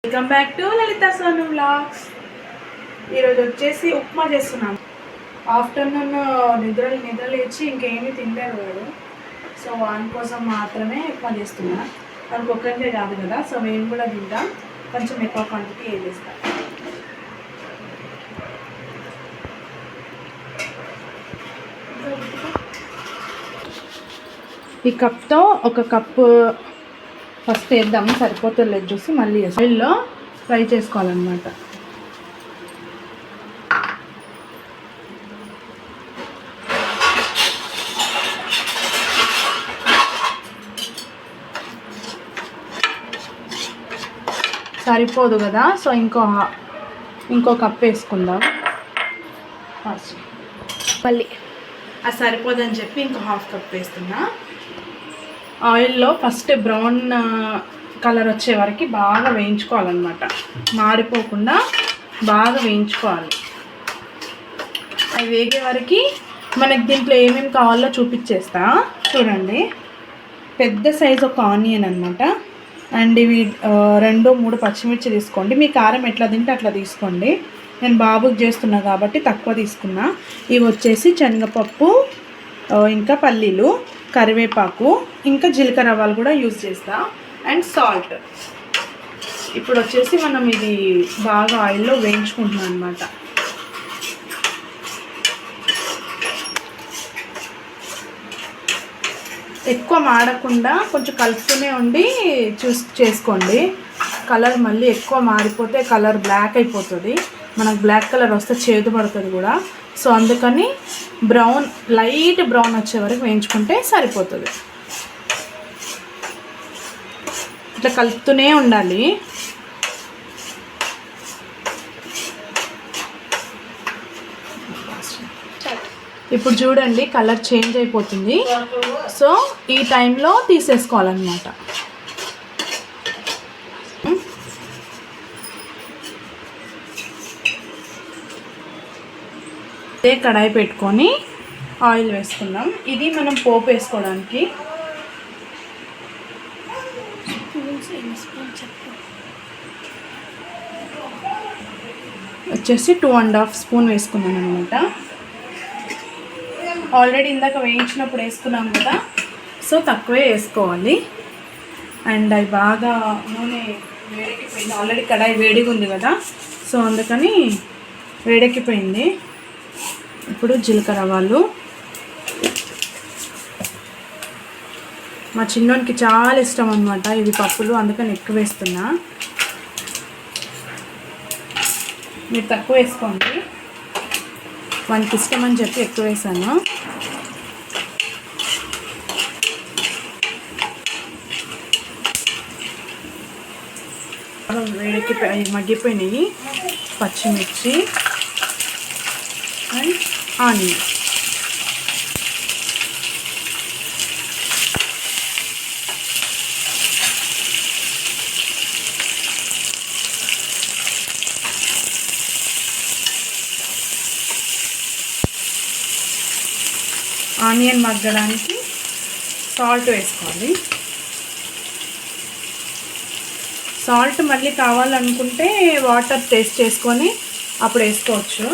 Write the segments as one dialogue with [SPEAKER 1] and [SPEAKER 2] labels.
[SPEAKER 1] Welcome back to Lalitha Sonu vlogs. ఈరోజు వచ్చేసి ఉప్మా చేస్తున్నాను. ఆఫ్టర్నూన్ నిద్ర లేచి ఇంకేమీ తినలేదు వాడు. సో వాని కోసం మాత్రమే ఉప్మా చేస్తున్నా. మనకు ఒక్కరికే కాదు కదా, సో మేము కూడా తింటాం. కొంచెం ఎక్కువ క్వాంటిటీ ఏం చేస్తాం. ఈ కప్తో ఒక కప్పు ఫస్ట్ వేద్దాము, సరిపోతుంది లేదు చూసి మళ్ళీ ఆయిల్లో ఫ్రై చేసుకోవాలన్నమాట. సరిపోదు కదా, సో ఇంకో కప్ వేసుకుందాం. మళ్ళీ అది సరిపోదని చెప్పి ఇంకో హాఫ్ కప్ వేస్తున్నా. ఆయిల్లో ఫస్ట్ బ్రౌన్ కలర్ వచ్చే వరకు బాగా వేయించుకోవాలన్నమాట. మాడిపోకుండా బాగా వేయించుకోవాలి. అవి వేగే వరకు మనకి దీంట్లో ఏమేమి కావాలో చూపించేస్తా. చూడండి, పెద్ద సైజు ఒక ఆనియన్ అనమాట. అండ్ ఇవి 2-3 పచ్చిమిర్చి తీసుకోండి. మీ కారం ఎట్లా తింటే అట్లా తీసుకోండి. నేను బాబుకి చేస్తున్నా కాబట్టి తక్కువ తీసుకున్నా. ఇవి వచ్చేసి శనగపప్పు, ఇంకా పల్లీలు, కరివేపాకు, ఇంకా జీలకర్ర ఆవాలు కూడా యూజ్ చేస్తా. And salt. ఇప్పుడు వచ్చేసి మనం ఇది బాగా ఆయిల్లో వేయించుకుంటున్నాం అనమాట. ఎక్కువ మాడకుండా కొంచెం కలుపుతూనే ఉండి చేసుకోండి. కలర్ మళ్ళీ ఎక్కువ మారిపోతే కలర్ బ్లాక్ అయిపోతుంది. మనకు బ్లాక్ కలర్ వస్తే చేదు పడుతుంది కూడా. సో అందుకని లైట్ బ్రౌన్ వచ్చే వరకు వేయించుకుంటే సరిపోతుంది. ఇట్లా కలుపుతూనే ఉండాలి. ఇప్పుడు చూడండి, కలర్ చేంజ్ అయిపోతుంది. సో ఈ టైంలో తీసేసుకోవాలన్నమాట. అదే కడాయి పెట్టుకొని ఆయిల్ వేసుకుందాం. ఇది మనం పోపు వేసుకోవడానికి. వచ్చేసి 2.5 స్పూన్ వేసుకున్నాను అనమాట. ఆల్రెడీ ఇందాక వేయించినప్పుడు వేసుకున్నాం కదా, సో తక్కువే వేసుకోవాలి. అండ్ అవి బాగా నూనె వేడెక్కిపోయింది. ఆల్రెడీ కడాయి వేడిగా ఉంది కదా, సో అందుకని వేడెక్కిపోయింది. ఇప్పుడు జీలకర్ర ఆవాలు. మా చిన్నోనికి చాలా ఇష్టం అనమాట ఇవి పప్పులు, అందుకని ఎక్కువ వేస్తున్నా. మీరు తక్కువ వేసుకోండి. వానికి ఇష్టం అని చెప్పి ఎక్కువ వేసాను. మగ్గిపోయినాయి పచ్చిమిర్చి అండ్ ఆనియన్. ఆనియన్ మగ్గడానికి సాల్ట్ వేసుకోవాలి. సాల్ట్ మళ్ళీ కావాలనుకుంటే వాటర్ టేస్ట్ చేసుకొని అప్పుడు వేసుకోవచ్చు.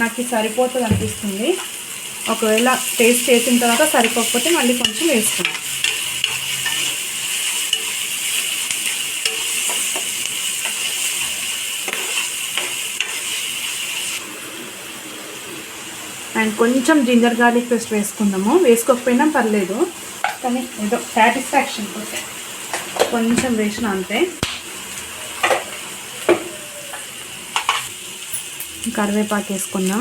[SPEAKER 1] నాకు ఇది సరిపోతుంది అనిపిస్తుంది. ఒకవేళ టేస్ట్ చేసిన తర్వాత సరిపోకపోతే మళ్ళీ కొంచెం వేసుకుంటాం. అండ్ కొంచెం జింజర్ గార్లిక్ పేస్ట్ వేసుకుందాము. వేసుకోకపోయినా పర్లేదు, కానీ ఏదో సాటిస్ఫాక్షన్ కోసం కొంచెం వేసిన అంతే. కరివేపాకు వేసుకుందాం.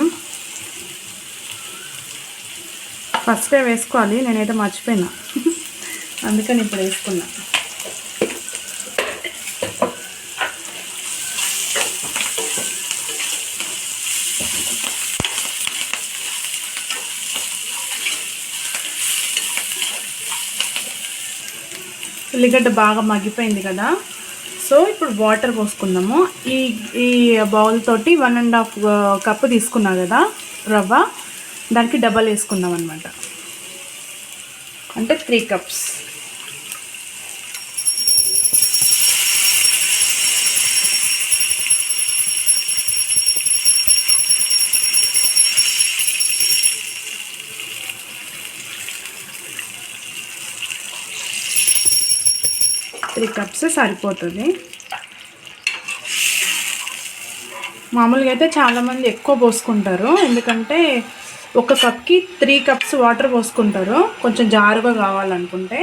[SPEAKER 1] ఫస్టే వేసుకోవాలి, నేనైతే మర్చిపోయినా, అందుకని ఇప్పుడు వేసుకున్నా. ఉల్లిగడ్డ బాగా మగ్గిపోయింది కదా, సో ఇప్పుడు వాటర్ పోసుకుందాము. ఈ బౌల్ తోటి 1.5 కప్పు తీసుకున్నా కదా రవ్వ, దానికి డబల్ వేసుకుందాం అనమాట. అంటే 3 కప్స్. 3 కప్స్ సరిపోతుంది. మామూలుగా అయితే చాలామంది ఎక్కువ పోసుకుంటారు, ఎందుకంటే ఒక కప్కి 3 కప్స్ వాటర్ పోసుకుంటారు కొంచెం జారుగా కావాలనుకుంటే.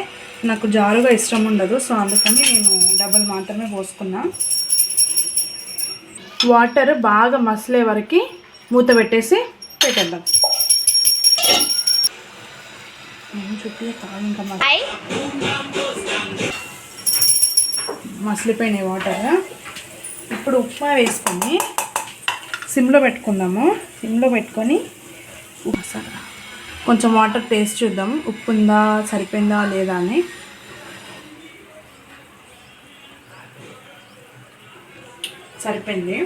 [SPEAKER 1] నాకు జారుగా ఇష్టం ఉండదు, సో అందుకని నేను డబల్ మాత్రమే పోసుకున్నా. వాటర్ బాగా మసలే వరకు మూత పెట్టేసి పెట్టేద్దాం. చుట్టూ ఇంకా మసిలిపోయినాయి వాటర్. ఇప్పుడు ఉప్మా వేసుకొని సిమ్లో పెట్టుకుందాము. సిమ్లో పెట్టుకొని కొంచెం వాటర్ టేస్ట్ చూద్దాం, ఉప్పు ఉందా సరిపోయిందా లేదా అని. సరిపోయింది.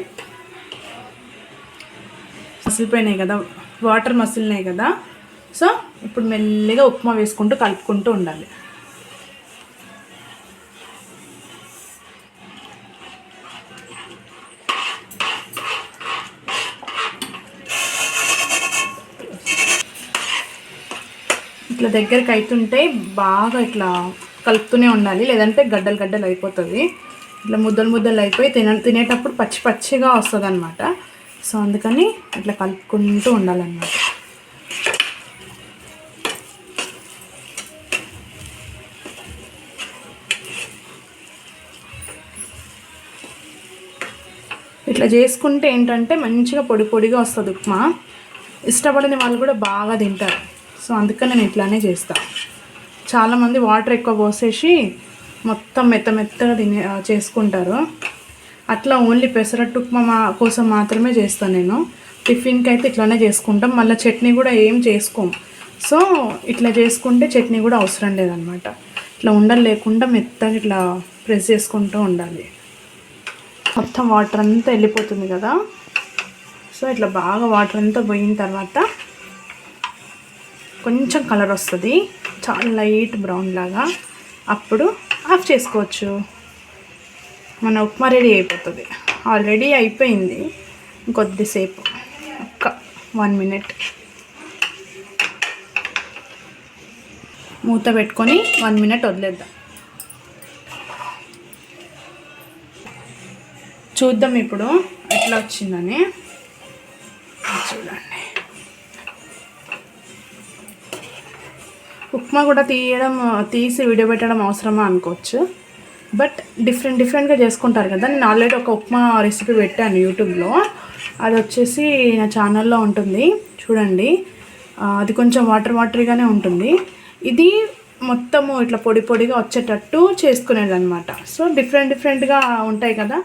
[SPEAKER 1] మసిలిపోయినాయి కదా, వాటర్ మసిలినాయి కదా. సో ఇప్పుడు మెల్లిగా ఉప్మా వేసుకుంటూ కలుపుకుంటూ ఉండాలి. ఇట్లా దగ్గరికి అవుతుంటే బాగా ఇట్లా కలుపుతూనే ఉండాలి, లేదంటే గడ్డలు గడ్డలు అయిపోతుంది. ఇట్లా ముద్దలు ముద్దలు అయిపోయి తినేటప్పుడు పచ్చి పచ్చిగా వస్తుంది అనమాట. సో అందుకని ఇట్లా కలుపుకుంటూ ఉండాలన్నమాట. ఇట్లా చేసుకుంటే ఏంటంటే మంచిగా పొడి పొడిగా వస్తుంది ఉప్మా. ఇష్టపడని వాళ్ళు కూడా బాగా తింటారు. సో అందుకని నేను ఇట్లానే చేస్తాను. చాలామంది వాటర్ ఎక్కువ పోసేసి మొత్తం మెత్తగా చేసుకుంటారు. అట్లా ఓన్లీ పెసరట్టు ఉప్మా కోసం మాత్రమే చేస్తాను నేను. టిఫిన్కి అయితే ఇట్లానే చేసుకుంటాం. మళ్ళీ చట్నీ కూడా ఏం చేసుకోము. సో ఇట్లా చేసుకుంటే చట్నీ కూడా అవసరం లేదనమాట. ఇట్లా ఉండలు లేకుండా మెత్తగా ఇట్లా ప్రెస్ చేసుకుంటూ ఉండాలి. మొత్తం వాటర్ అంతా వెళ్ళిపోతుంది కదా. సో ఇట్లా బాగా వాటర్ అంతా పోయిన తర్వాత కొంచెం కలర్ వస్తుంది, చాలా లైట్ బ్రౌన్ లాగా. అప్పుడు ఆఫ్ చేసుకోవచ్చు. మన ఉప్మా రెడీ అయిపోతుంది. ఆల్రెడీ అయిపోయింది. కొద్దిసేపు ఒక 1 మినిట్ మూత పెట్టుకొని 1 మినిట్ వదిలేద్దాం. చూద్దాం ఇప్పుడు ఎట్లా వచ్చిందని. చూడండి, ఉప్మా కూడా తీసి వీడియో పెట్టడం అవసరమా అనుకోవచ్చు, బట్ డిఫరెంట్గా చేసుకుంటారు కదా. నేను ఆల్రెడీ ఒక ఉప్మా రెసిపీ పెట్టాను యూట్యూబ్లో. అది వచ్చేసి నా ఛానల్లో ఉంటుంది, చూడండి. అది కొంచెం వాటరీగానే ఉంటుంది. ఇది మొత్తము ఇట్లా పొడి పొడిగా వచ్చేటట్టు చేసుకునేది అనమాట. సో డిఫరెంట్గా ఉంటాయి కదా.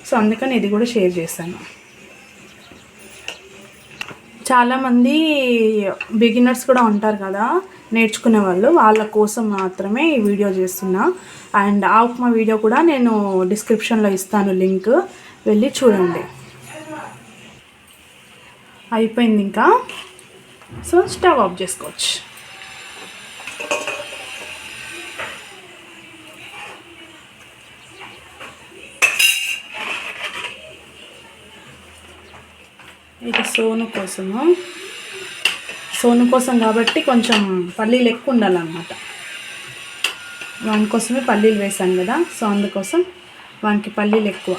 [SPEAKER 1] సో అందుకని ఇది కూడా షేర్ చేశాను. చాలామంది బిగినర్స్ కూడా ఉంటారు కదా, నేర్చుకునే వాళ్ళు, వాళ్ళ కోసం మాత్రమే ఈ వీడియో చేస్తున్నా. అండ్ ఆ ఉప్మా వీడియో కూడా నేను డిస్క్రిప్షన్లో ఇస్తాను లింక్, వెళ్ళి చూడండి. అయిపోయింది ఇంకా. సో స్టవ్ ఆఫ్ చేసుకోవచ్చు. ఇది సోను కోసం కాబట్టి కొంచెం పల్లీలు ఎక్కువ ఉండాలన్నమాట. వాని కోసమే పల్లీలు వేసాను కదా, సో అందుకోసం వానికి పల్లీలు ఎక్కువ.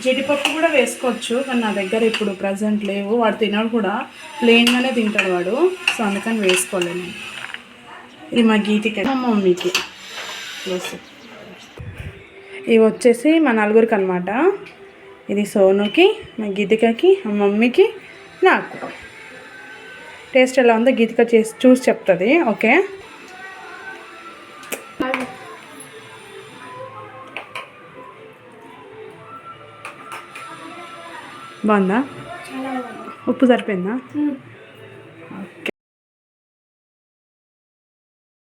[SPEAKER 1] జీడిపప్పు కూడా వేసుకోవచ్చు, కానీ నా దగ్గర ఇప్పుడు ప్రజెంట్ లేవు. వాడు తినడు కూడా, ప్లెయిన్గానే తింటాడు వాడు. సో అందుకని వేసుకోలేను. ఇది మా గీతికి, మా మమ్మీకి. ఇవి వచ్చేసి మా నలుగురికి అనమాట. ఇది సోనుకి, మా గీతికకి, మా మమ్మీకి, నాకు. టేస్ట్ ఎలా ఉందో గీతిక చూసి చెప్తుంది. ఓకే, బాగుందా? ఉప్పు సరిపోయిందా?